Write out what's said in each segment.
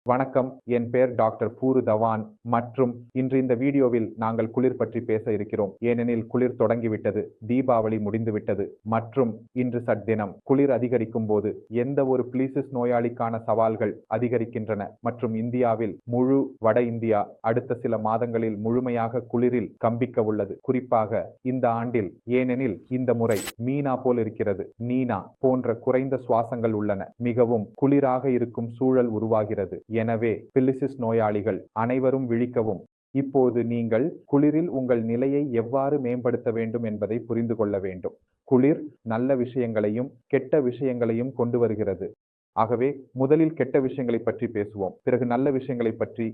வணக்கம், என் பெயர் doctor poor Dhawan மற்றும் இன்று இந்த வீடியோவில் நாங்கள் குளிர் பற்றி பேச இருக்கிறோம். ஏனெனில் குளிர் தொடங்கிவிட்டது, தீபாவளி முடிந்துவிட்டது மற்றும் இன்று சட்தினம். குளிர் அதிகரிக்கும் போது எந்த ஒரு பிலிசிஸ் நோயாளிக்கான சவால்கள் அதிகரிக்கின்றன மற்றும் இந்தியாவில் முழு வட இந்தியா அடுத்த சில மாதங்களில் முழுமையாக குளிரில் கம்பிக்க உள்ளது. குறிப்பாக இந்த ஆண்டில், ஏனெனில் இந்த முறை மீனா போல் இருக்கிறது. நீனா போன்ற குறைந்த சுவாசங்கள் உள்ளன. மிகவும் குளிராக இருக்கும் சூழல் உருவாகிறது. எனவே பிலிசிஸ் நோயாளிகள் அனைவரும் விழிக்கவும். இப்போது நீங்கள் குளிரில் உங்கள் நிலையை எவ்வாறு மேம்படுத்த வேண்டும் என்பதை புரிந்து கொள்ள வேண்டும். குளிர் நல்ல விஷயங்களையும் கெட்ட விஷயங்களையும் கொண்டு வருகிறது. ஆகவே முதலில் கெட்ட விஷயங்களை பற்றி பேசுவோம், பிறகு நல்ல விஷயங்களை பற்றி.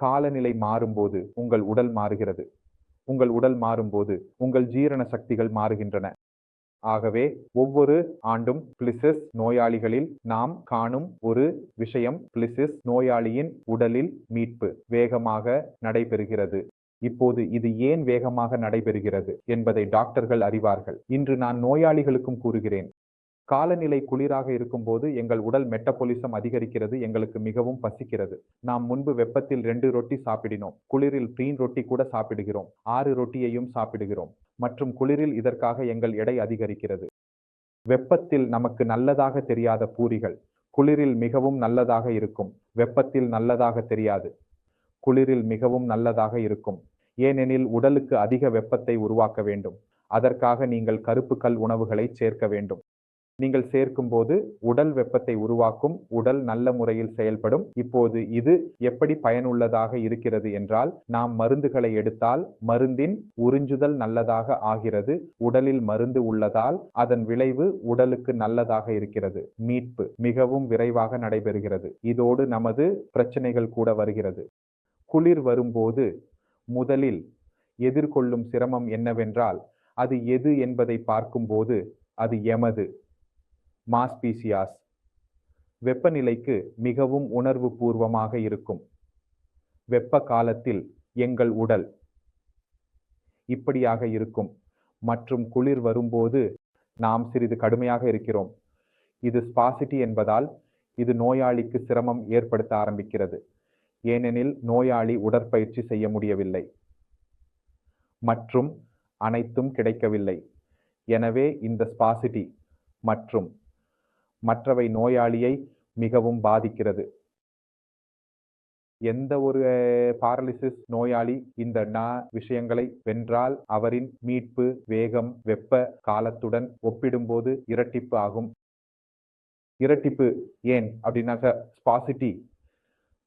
காலநிலை மாறும்போது உங்கள் உடல் மாறுகிறது. உங்கள் உடல் மாறும்போது உங்கள் ஜீரண சக்திகள் மாறுகின்றன. ஆகவே ஒவ்வொரு ஆண்டும் பிலிசிஸ் நோயாளிகளில் நாம் காணும் ஒரு விஷயம், பிலிசிஸ் நோயாளியின் உடலில் மீட்பு வேகமாக நடைபெறுகிறது. இப்போது இது ஏன் வேகமாக நடைபெறுகிறது என்பதை டாக்டர்கள் அறிவார்கள். இன்று நான் நோயாளிகளுக்கும் கூறுகிறேன். காலநிலை குளிராக இருக்கும்போது எங்கள் உடல் மெட்டபாலிசம் அதிகரிக்கிறது, எங்களுக்கு மிகவும் பசிக்கிறது. நாம் முன்பு வெப்பத்தில் 2 ரொட்டி சாப்பிடினோம், குளிரில் 3 ரொட்டி கூட சாப்பிடுகிறோம், 6 ரொட்டியையும் சாப்பிடுகிறோம் மற்றும் குளிரில் இதற்காக எங்கள் எடை அதிகரிக்கிறது. வெப்பத்தில் நமக்கு நல்லதாக தெரியாத பூரிகள் குளிரில் மிகவும் நல்லதாக இருக்கும், வெப்பத்தில் நல்லதாக தெரியாது. குளிரில் மிகவும் நல்லதாக இருக்கும், ஏனெனில் உடலுக்கு அதிக வெப்பத்தை உருவாக்க வேண்டும். அதற்காக நீங்கள் கருப்பு கல் உணவுகளை சேர்க்க வேண்டும். நீங்கள் சேர்க்கும் போது உடல் வெப்பத்தை உருவாக்கும், உடல் நல்ல முறையில் செயல்படும். இப்போது இது எப்படி பயனுள்ளதாக இருக்கிறது என்றால், நாம் மருந்துகளை எடுத்தால் மருந்தின் உறிஞ்சுதல் நல்லதாக ஆகிறது. உடலில் மருந்து உள்ளதால் அதன் விளைவு உடலுக்கு நல்லதாக இருக்கிறது. மீட்பு மிகவும் விரைவாக நடைபெறுகிறது. இதோடு நமது பிரச்சனைகள் கூட வருகிறது. குளிர் வரும்போது முதலில் எதிர்கொள்ளும் சிரமம் என்னவென்றால், அது எது என்பதை பார்க்கும்போது அது எமது மாஸ்பீசியாஸ் வெப்பநிலைக்கு மிகவும் உணர்வு பூர்வமாக இருக்கும். வெப்ப காலத்தில் எங்கள் உடல் இப்படியாக இருக்கும் மற்றும் குளிர் வரும்போது நாம் சிறிது கடுமையாக இருக்கிறோம். இது ஸ்பாசிட்டி என்பதால் இது நோயாளிக்கு சிரமம் ஏற்படுத்த ஆரம்பிக்கிறது. ஏனெனில் நோயாளி உடற்பயிற்சி செய்ய முடியவில்லை மற்றும் அனைத்தும் கிடைக்கவில்லை. எனவே இந்த ஸ்பாசிட்டி மற்றும் மற்றவை நோயாளியை மிகவும் பாதிக்கிறது. எந்த ஒரு பாரலிசிஸ் நோயாளி இந்த விஷயங்களை வென்றால் அவரின் மீட்பு வேகம் வெப்ப காலத்துடன் ஒப்பிடும்போது இரட்டிப்பு ஆகும். இரட்டிப்பு ஏன் அப்படின்னாக்க, ஸ்பாசிட்டி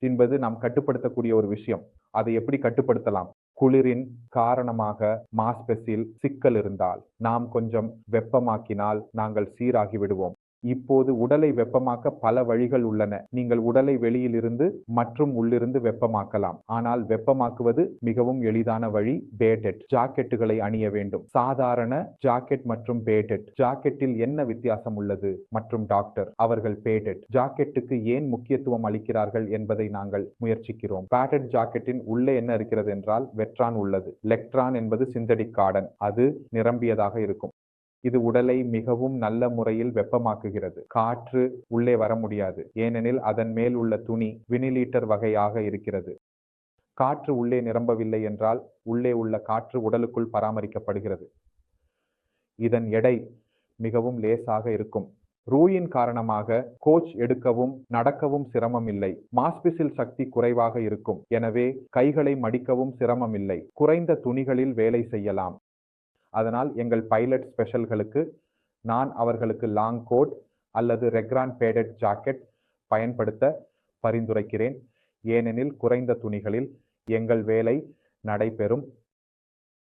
என்பது நாம் கட்டுப்படுத்தக்கூடிய ஒரு விஷயம். அதை எப்படி கட்டுப்படுத்தலாம்? குளிரின் காரணமாக மாஸ்பெஸில் சிக்கல் இருந்தால், நாம் கொஞ்சம் வெப்பமாக்கினால் நாங்கள் சீராகி விடுவோம். இப்போது உடலை வெப்பமாக்க பல வழிகள் உள்ளன. நீங்கள் உடலை வெளியிலிருந்து மற்றும் உள்ளிருந்து வெப்பமாக்கலாம். ஆனால் வெப்பமாக்குவது மிகவும் எளிதான வழி பேடெட். ஜாக்கெட்டுகளை அணிய வேண்டும். சாதாரண ஜாக்கெட் மற்றும் பேடெட். ஜாக்கெட்டில் என்ன வித்தியாசம் உள்ளது? மற்றும் டாக்டர் அவர்கள் பேடெட் ஜாக்கெட்டுக்கு ஏன் முக்கியத்துவம் அளிக்கிறார்கள் என்பதை நாங்கள் முயற்சிக்கிறோம். பேடெட் ஜாக்கெட்டின் உள்ளே என்ன இருக்கிறது என்றால் வெட்ரான் உள்ளது. லெக்ட்ரான் என்பது சிந்தடிக் கார்டன், அது நிரம்பியதாக இருக்கும். இது உடலை மிகவும் நல்ல முறையில் வெப்பமாக்குகிறது. காற்று உள்ளே வர முடியாது, ஏனெனில் அதன் மேல் உள்ள துணி வினிலீட்டர் வகையாக இருக்கிறது. காற்று உள்ளே நிரம்பவில்லை என்றால் உள்ளே உள்ள காற்று உடலுக்குள் பராமரிக்கப்படுகிறது. இதன் எடை மிகவும் லேசாக இருக்கும். ரூயின் காரணமாக கோச் எடுக்கவும் நடக்கவும் சிரமம் இல்லை. மாஸ்பிஸில் சக்தி குறைவாக இருக்கும், எனவே கைகளை மடிக்கவும் சிரமம் இல்லை. குறைந்த துணிகளில் வேலை செய்யலாம். அதனால் எங்கள் பைலட் ஸ்பெஷல்களுக்கு நான் அவர்களுக்கு லாங் கோட் அல்லது ரெக்ரான் பேடெட் ஜாக்கெட் பயன்படுத்த பரிந்துரைக்கிறேன். ஏனெனில் குறைந்த துணிகளில் எங்கள் வேலை நடைபெறும்.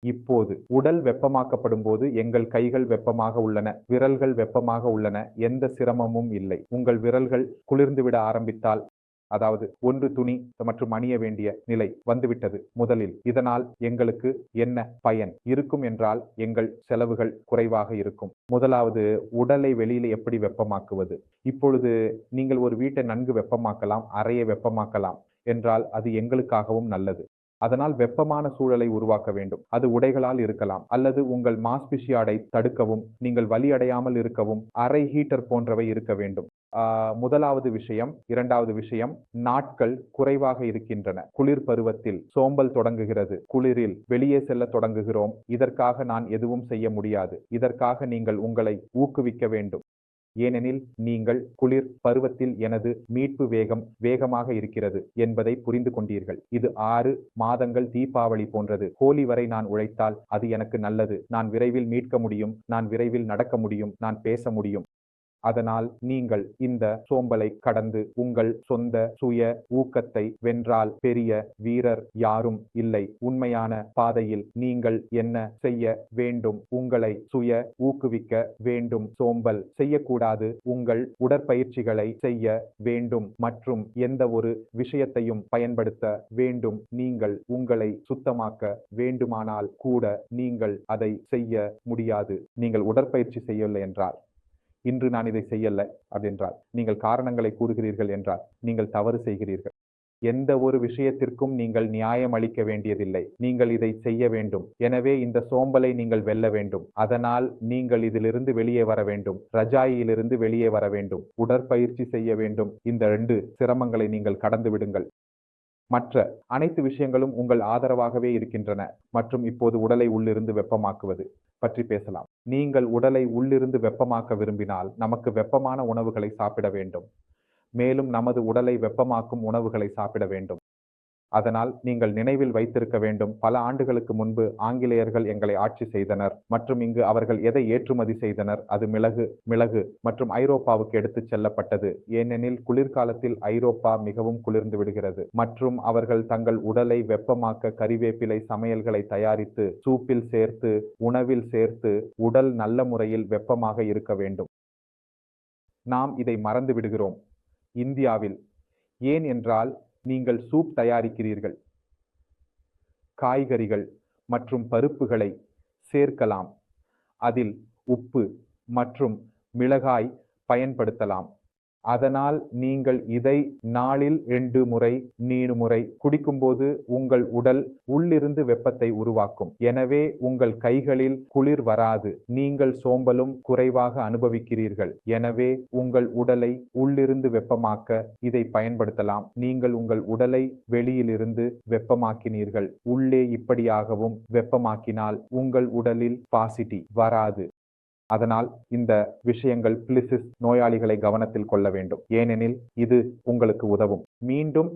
இப்போது உடல் வெப்பமாக்கப்படும் போது எங்கள் கைகள் வெப்பமாக உள்ளன, விரல்கள் வெப்பமாக உள்ளன. எந்த சிரமமும் இல்லை. உங்கள் விரல்கள் குளிர்ந்துவிட ஆரம்பித்தால், அதாவது ஒன்று துணி மற்றும் அணிய வேண்டிய நிலை வந்துவிட்டது முதலில். இதனால் எங்களுக்கு என்ன பயன் இருக்கும் என்றால், எங்கள் செலவுகள் குறைவாக இருக்கும். முதலாவது, உடலை வெளியில எப்படி வெப்பமாக்குவது? இப்பொழுது நீங்கள் ஒரு வீட்டை நன்கு வெப்பமாக்கலாம், அறையை வெப்பமாக்கலாம் என்றால் அது எங்களுக்காகவும் நல்லது. அதனால் வெப்பமான சூழலை உருவாக்க வேண்டும். அது உடைகளால் இருக்கலாம், அல்லது உங்கள் மாஸ்பிஷியாடை தடுக்கவும், நீங்கள் வலி அடையாமல் இருக்கவும் அறை ஹீட்டர் போன்றவை இருக்க வேண்டும். முதலாவது விஷயம். இரண்டாவது விஷயம், நாட்கள் குறைவாக இருக்கின்றன. குளிர் பருவத்தில் சோம்பல் தொடங்குகிறது. குளிரில் வெளியே செல்ல தொடங்குகிறோம். இதற்காக நான் எதுவும் செய்ய முடியாது. இதற்காக நீங்கள் உங்களை ஊக்குவிக்க வேண்டும். ஏனெனில் நீங்கள் குளிர் பருவத்தில் எனது மீட்பு வேகமாக இருக்கிறது என்பதை புரிந்து கொண்டீர்கள். இது 6 மாதங்கள் தீபாவளி போன்றது. ஹோலி வரை நான் உழைத்தால் அது எனக்கு நல்லது. நான் விரைவில் மீட்க முடியும். நான் விரைவில் நடக்க முடியும். நான் பேச முடியும். அதனால் நீங்கள் இந்த சோம்பலை கடந்து உங்கள் சொந்த சுய ஊக்கத்தை வென்றால் பெரிய வீரர் யாரும் இல்லை. உண்மையான பாதையில் நீங்கள் என்ன செய்ய வேண்டும்? உங்களை சுய ஊக்குவிக்க வேண்டும். சோம்பல் செய்யக்கூடாது. உங்கள் உடற்பயிற்சிகளை செய்ய வேண்டும் மற்றும் எந்த ஒரு விஷயத்தையும் பயன்படுத்த வேண்டும். நீங்கள் உங்களை சுத்தமாக்க வேண்டுமானால் கூட நீங்கள் அதை செய்ய முடியாது. நீங்கள் உடற்பயிற்சி செய்யவில்லை என்றால், இன்று நான் இதை செய்யல அப்படின்றால், நீங்கள் காரணங்களை கூறுகிறீர்கள் என்றால் நீங்கள் தவறு செய்கிறீர்கள். எந்த ஒரு விஷயத்திற்கும் நீங்கள் நியாயம் அளிக்க வேண்டியதில்லை. நீங்கள் இதை செய்ய வேண்டும். எனவே இந்த சோம்பலை நீங்கள் வெல்ல வேண்டும். அதனால் நீங்கள் இதிலிருந்து வெளியே வர வேண்டும். ரஜாயிலிருந்து வெளியே வர வேண்டும். உடற்பயிற்சி செய்ய வேண்டும். இந்த 2 சிரமங்களை நீங்கள் கடந்து விடுங்கள். மற்ற அனைத்து விஷயங்களும் உங்கள் ஆதரவாகவே இருக்கின்றன. மற்றும் இப்போது உடலை உள்ளிருந்து வெப்பமாக்குவது பற்றி பேசலாம். நீங்கள் உடலை உள்ளிருந்து வெப்பமாக்க விரும்பினால் நமக்கு வெப்பமான உணவுகளை சாப்பிட வேண்டும். மேலும் நமது உடலை வெப்பமாக்கும் உணவுகளை சாப்பிட வேண்டும். அதனால் நீங்கள் நினைவில் வைத்திருக்க வேண்டும், பல ஆண்டுகளுக்கு முன்பு ஆங்கிலேயர்கள் எங்களை ஆட்சி செய்தனர் மற்றும் இங்கு அவர்கள் எதை ஏற்றுமதி செய்தனர்? அது மிளகு மற்றும் ஐரோப்பாவுக்கு எடுத்துச் செல்லப்பட்டது. ஏனெனில் குளிர்காலத்தில் ஐரோப்பா மிகவும் குளிர்ந்து விடுகிறது மற்றும் அவர்கள் தங்கள் உடலை வெப்பமாக்க கறிவேப்பிலை சமையல்களை தயாரித்து சூப்பில் சேர்த்து உணவில் சேர்த்து உடல் நல்ல முறையில் வெப்பமாக இருக்க வேண்டும். நாம் இதை மறந்து விடுகிறோம் இந்தியாவில். ஏன் என்றால் நீங்கள் சூப் தயாரிக்கிறீர்கள். காய்கறிகள் மற்றும் பருப்புகளை சேர்க்கலாம். அதில் உப்பு மற்றும் மிளகாய் பயன்படுத்தலாம். அதனால் நீங்கள் இதை நாளில் 2 முறை 3 முறை குடிக்கும்போது உங்கள் உடல் உள்ளிருந்து வெப்பத்தை உருவாக்கும். எனவே உங்கள் கைகளில் குளிர் வராது. நீங்கள் சோம்பலும் குறைவாக அனுபவிக்கிறீர்கள். எனவே உங்கள் உடலை உள்ளிருந்து வெப்பமாக்க இதை பயன்படுத்தலாம். நீங்கள் உங்கள் உடலை வெளியிலிருந்து வெப்பமாக்கினீர்கள். உள்ளே இப்படியாகவும் வெப்பமாக்கினால் உங்கள் உடலில் பாசிட்டி வராது. அதனால் இந்த விஷயங்கள் பிளிசிஸ் நோயாளிகளை கவனத்தில் கொள்ள வேண்டும். ஏனெனில் இது உங்களுக்கு உதவும். மீண்டும்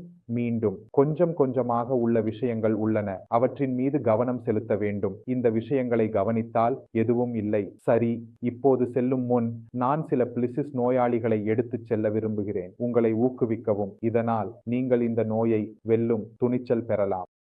கொஞ்சம் கொஞ்சமாக உள்ள விஷயங்கள் உள்ளன. அவற்றின் மீது கவனம் செலுத்த வேண்டும். இந்த விஷயங்களை கவனித்தால் எதுவும் இல்லை. சரி, இப்போது செல்லும் முன் நான் சில பிளிசிஸ் நோயாளிகளை எடுத்துச் செல்ல விரும்புகிறேன். உங்களை ஊக்குவிக்கவும். இதனால் நீங்கள் இந்த நோயை வெல்லும் துணிச்சல் பெறலாம்.